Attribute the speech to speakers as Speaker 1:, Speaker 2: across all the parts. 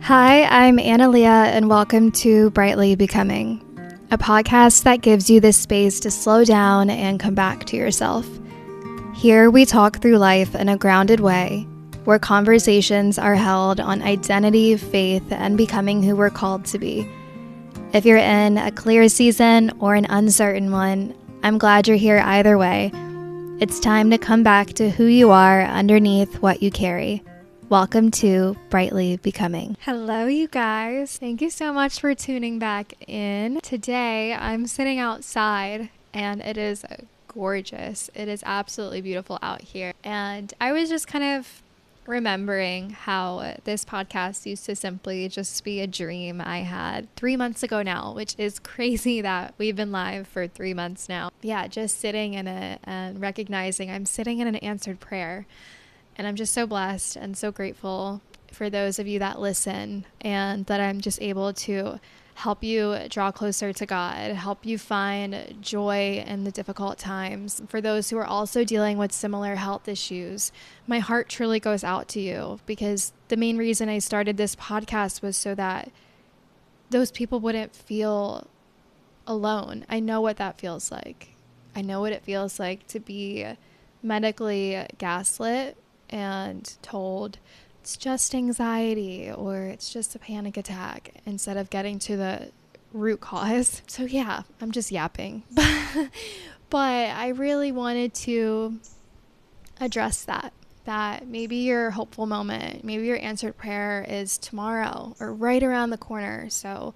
Speaker 1: Hi, I'm Analia, and welcome to Brightly Becoming, a podcast that gives you the space to slow down and come back to yourself. Here we talk through life in a grounded way, where conversations are held on identity, faith, and becoming who we're called to be. If you're in a clear season or an uncertain one, I'm glad you're here either way. It's time to come back to who you are underneath what you carry. Welcome to Brightly Becoming. Hello, you guys. Thank you so much for tuning back in. Today, I'm sitting outside and it is gorgeous. It is absolutely beautiful out here. And I was just kind of remembering how this podcast used to simply just be a dream I had 3 months ago now, which is crazy that we've been live for 3 months now. Yeah, just sitting in it and recognizing I'm sitting in an answered prayer. And I'm just so blessed and so grateful for those of you that listen and that I'm just able to help you draw closer to God, help you find joy in the difficult times. For those who are also dealing with similar health issues, my heart truly goes out to you, because the main reason I started this podcast was so that those people wouldn't feel alone. I know what that feels like. I know what it feels like to be medically gaslit and told it's just anxiety or it's just a panic attack instead of getting to the root cause. So yeah, I'm just yapping. But I really wanted to address that maybe your hopeful moment, maybe your answered prayer is tomorrow or right around the corner. So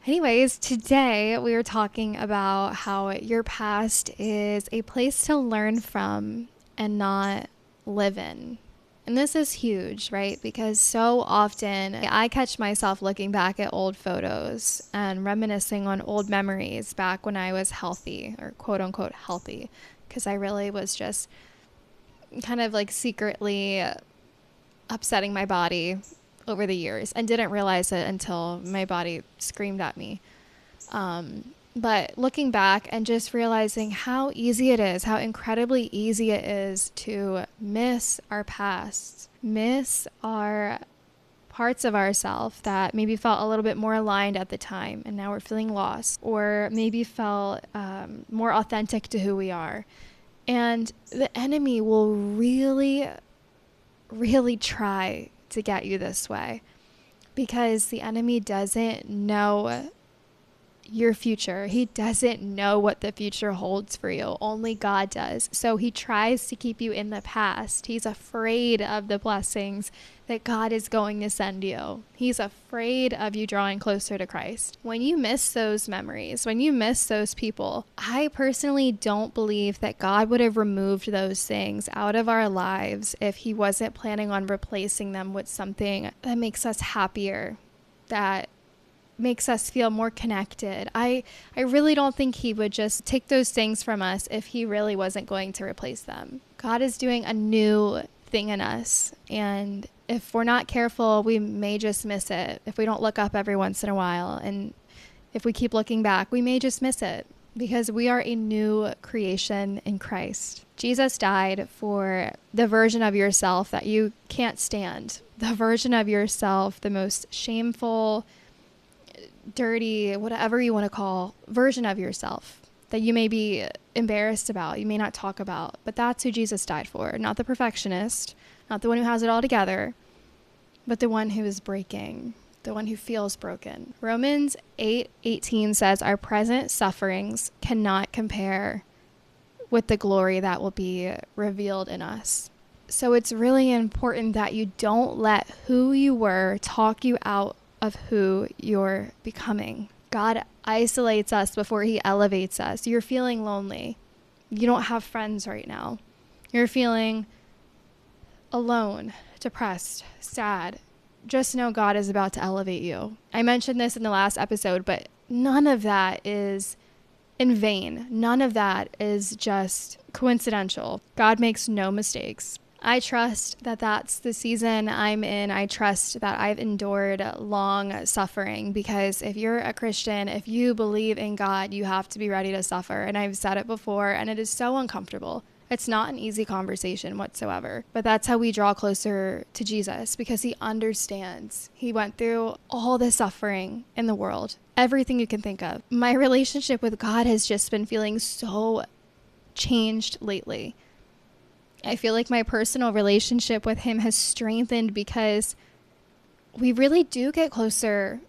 Speaker 1: anyways, today we are talking about how your past is a place to learn from and not live in. And this is huge, right? Because so often I catch myself looking back at old photos and reminiscing on old memories back when I was healthy, or quote unquote healthy, because I really was just kind of like secretly upsetting my body over the years and didn't realize it until my body screamed at me. But looking back and just realizing how easy it is, how incredibly easy it is to miss our past, miss our parts of ourselves that maybe felt a little bit more aligned at the time and now we're feeling lost, or maybe felt more authentic to who we are. And the enemy will really, really try to get you this way, because the enemy doesn't know your future. He doesn't know what the future holds for you. Only God does. So he tries to keep you in the past. He's afraid of the blessings that God is going to send you. He's afraid of you drawing closer to Christ. When you miss those memories, when you miss those people, I personally don't believe that God would have removed those things out of our lives if he wasn't planning on replacing them with something that makes us happier, that makes us feel more connected. I really don't think he would just take those things from us if he really wasn't going to replace them. God is doing a new thing in us, and if we're not careful, we may just miss it. If we don't look up every once in a while, and if we keep looking back, we may just miss it, because we are a new creation in Christ. Jesus died for the version of yourself that you can't stand, the version of yourself, the most shameful, dirty, whatever you want to call version of yourself that you may be embarrassed about, you may not talk about, but that's who Jesus died for. Not the perfectionist, not the one who has it all together, but the one who is breaking, the one who feels broken. Romans 8:18 says our present sufferings cannot compare with the glory that will be revealed in us. So it's really important that you don't let who you were talk you out of who you're becoming. God isolates us before he elevates us. You're feeling lonely. You don't have friends right now. You're feeling alone, depressed, sad. Just know God is about to elevate you. I mentioned this in the last episode, but none of that is in vain. None of that is just coincidental. God makes no mistakes. I trust that that's the season I'm in. I trust that I've endured long suffering, because if you're a Christian, if you believe in God, you have to be ready to suffer. And I've said it before, and it is so uncomfortable. It's not an easy conversation whatsoever, but that's how we draw closer to Jesus, because he understands. He went through all the suffering in the world, everything you can think of. My relationship with God has just been feeling so changed lately. I feel like my personal relationship with him has strengthened because we really do get closer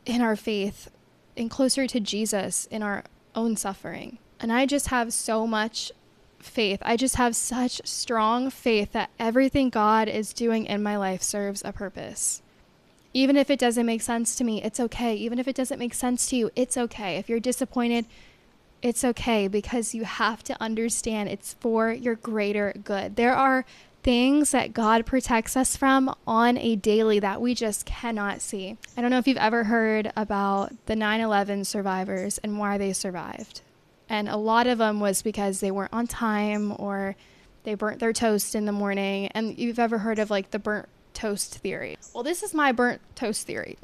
Speaker 1: in our faith and closer to Jesus in our own suffering. And I just have so much faith. I just have such strong faith that everything God is doing in my life serves a purpose. Even if it doesn't make sense to me, it's okay. Even if it doesn't make sense to you, it's okay. If you're disappointed, it's okay, because you have to understand it's for your greater good. There are things that God protects us from on a daily that we just cannot see. I don't know if you've ever heard about the 9/11 survivors and why they survived. And a lot of them was because they weren't on time or they burnt their toast in the morning. And you've ever heard of like the burnt toast theory? Well, this is my burnt toast theory.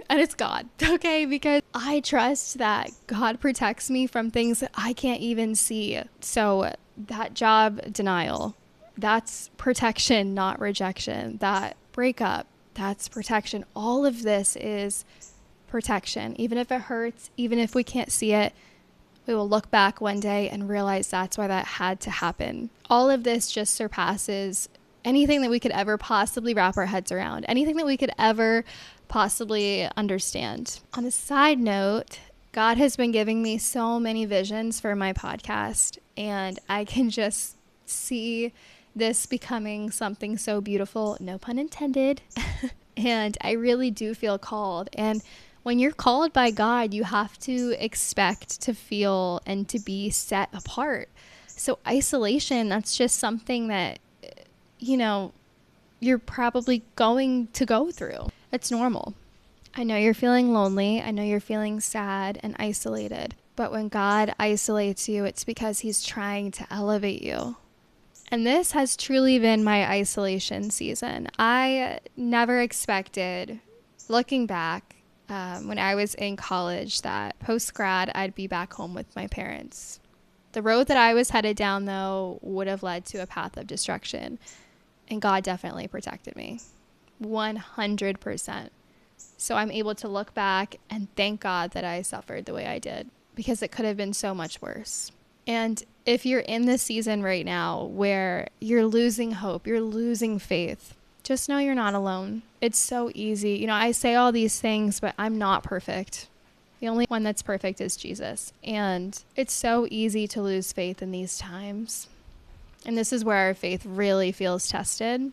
Speaker 1: And it's God, okay? Because I trust that God protects me from things that I can't even see. So that job denial, that's protection, not rejection. That breakup, that's protection. All of this is protection. Even if it hurts, even if we can't see it, we will look back one day and realize that's why that had to happen. All of this just surpasses anything that we could ever possibly wrap our heads around, anything that we could ever possibly understand. On a side note, God has been giving me so many visions for my podcast, and I can just see this becoming something so beautiful, no pun intended. And I really do feel called. And when you're called by God, you have to expect to feel and to be set apart. So isolation, that's just something that, you know, you're probably going to go through. It's normal. I know you're feeling lonely. I know you're feeling sad and isolated. But when God isolates you, it's because he's trying to elevate you. And this has truly been my isolation season. I never expected, looking back, when I was in college, that post-grad I'd be back home with my parents. The road that I was headed down, though, would have led to a path of destruction. And God definitely protected me. 100%. So I'm able to look back and thank God that I suffered the way I did, because it could have been so much worse. And if you're in this season right now where you're losing hope, you're losing faith, just know you're not alone. It's so easy. You know, I say all these things, but I'm not perfect. The only one that's perfect is Jesus. And it's so easy to lose faith in these times. And this is where our faith really feels tested.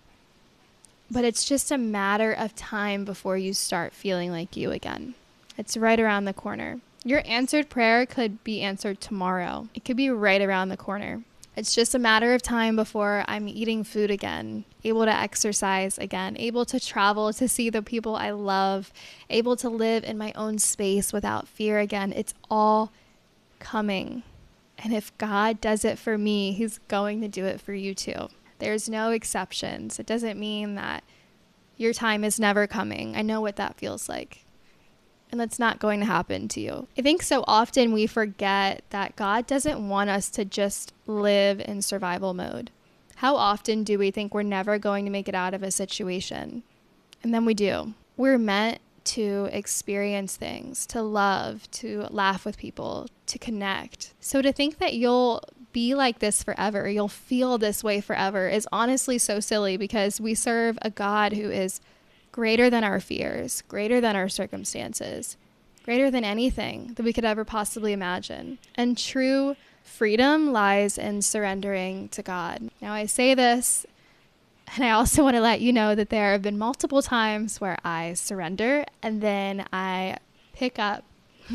Speaker 1: But it's just a matter of time before you start feeling like you again. It's right around the corner. Your answered prayer could be answered tomorrow. It could be right around the corner. It's just a matter of time before I'm eating food again, able to exercise again, able to travel to see the people I love, able to live in my own space without fear again. It's all coming. And if God does it for me, he's going to do it for you too. There's no exceptions. It doesn't mean that your time is never coming. I know what that feels like. And that's not going to happen to you. I think so often we forget that God doesn't want us to just live in survival mode. How often do we think we're never going to make it out of a situation? And then we do. We're meant to experience things, to love, to laugh with people, to connect. So to think that you'll be like this forever, you'll feel this way forever, is honestly so silly, because we serve a God who is greater than our fears, greater than our circumstances, greater than anything that we could ever possibly imagine. And true freedom lies in surrendering to God. Now, I say this, and I also want to let you know that there have been multiple times where I surrender and then I pick up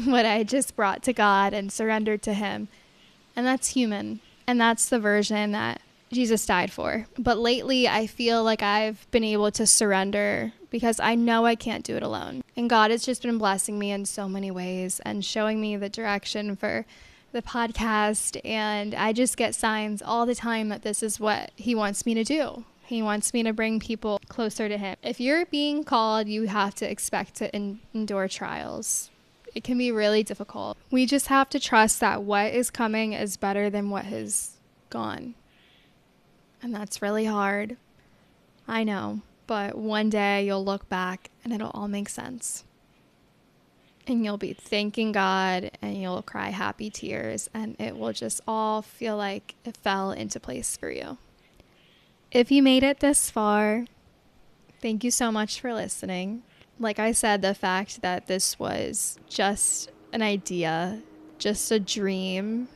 Speaker 1: what I just brought to God and surrender to him. And that's human. And that's the version that Jesus died for. But lately, I feel like I've been able to surrender because I know I can't do it alone. And God has just been blessing me in so many ways and showing me the direction for the podcast. And I just get signs all the time that this is what he wants me to do. He wants me to bring people closer to him. If you're being called, you have to expect to endure trials. It can be really difficult. We just have to trust that what is coming is better than what has gone. And that's really hard. I know. But one day you'll look back and it'll all make sense. And you'll be thanking God and you'll cry happy tears and it will just all feel like it fell into place for you. If you made it this far, thank you so much for listening. Like I said, the fact that this was just an idea, just a dream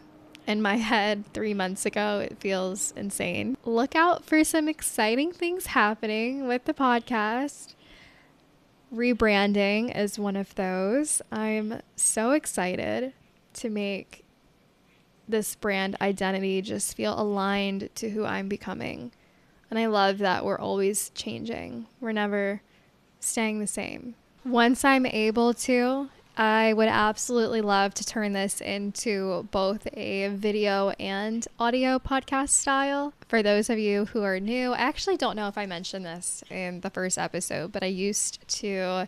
Speaker 1: in my head 3 months ago, it feels insane. Look out for some exciting things happening with the podcast. Rebranding is one of those. I'm so excited to make this brand identity just feel aligned to who I'm becoming. And I love that we're always changing. We're never staying the same. Once I'm able to, I would absolutely love to turn this into both a video and audio podcast style. For those of you who are new, I actually don't know if I mentioned this in the first episode, but I used to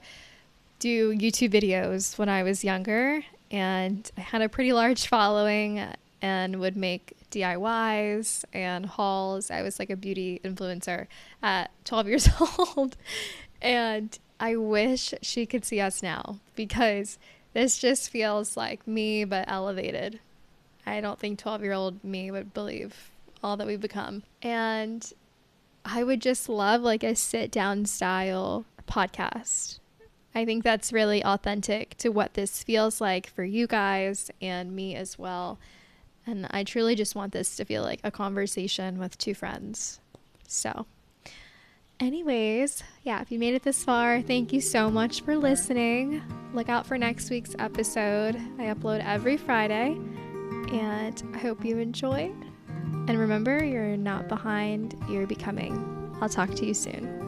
Speaker 1: do YouTube videos when I was younger, and I had a pretty large following and would make DIYs and hauls. I was like a beauty influencer at 12 years old. And I wish she could see us now, because this just feels like me, but elevated. I don't think 12-year-old me would believe all that we've become. And I would just love like a sit down style podcast. I think that's really authentic to what this feels like for you guys and me as well. And I truly just want this to feel like a conversation with two friends. So anyways, yeah, if you made it this far, thank you so much for listening. Look out for next week's episode. I upload every Friday, and I hope you enjoyed. And remember, you're not behind, you're becoming. I'll talk to you soon.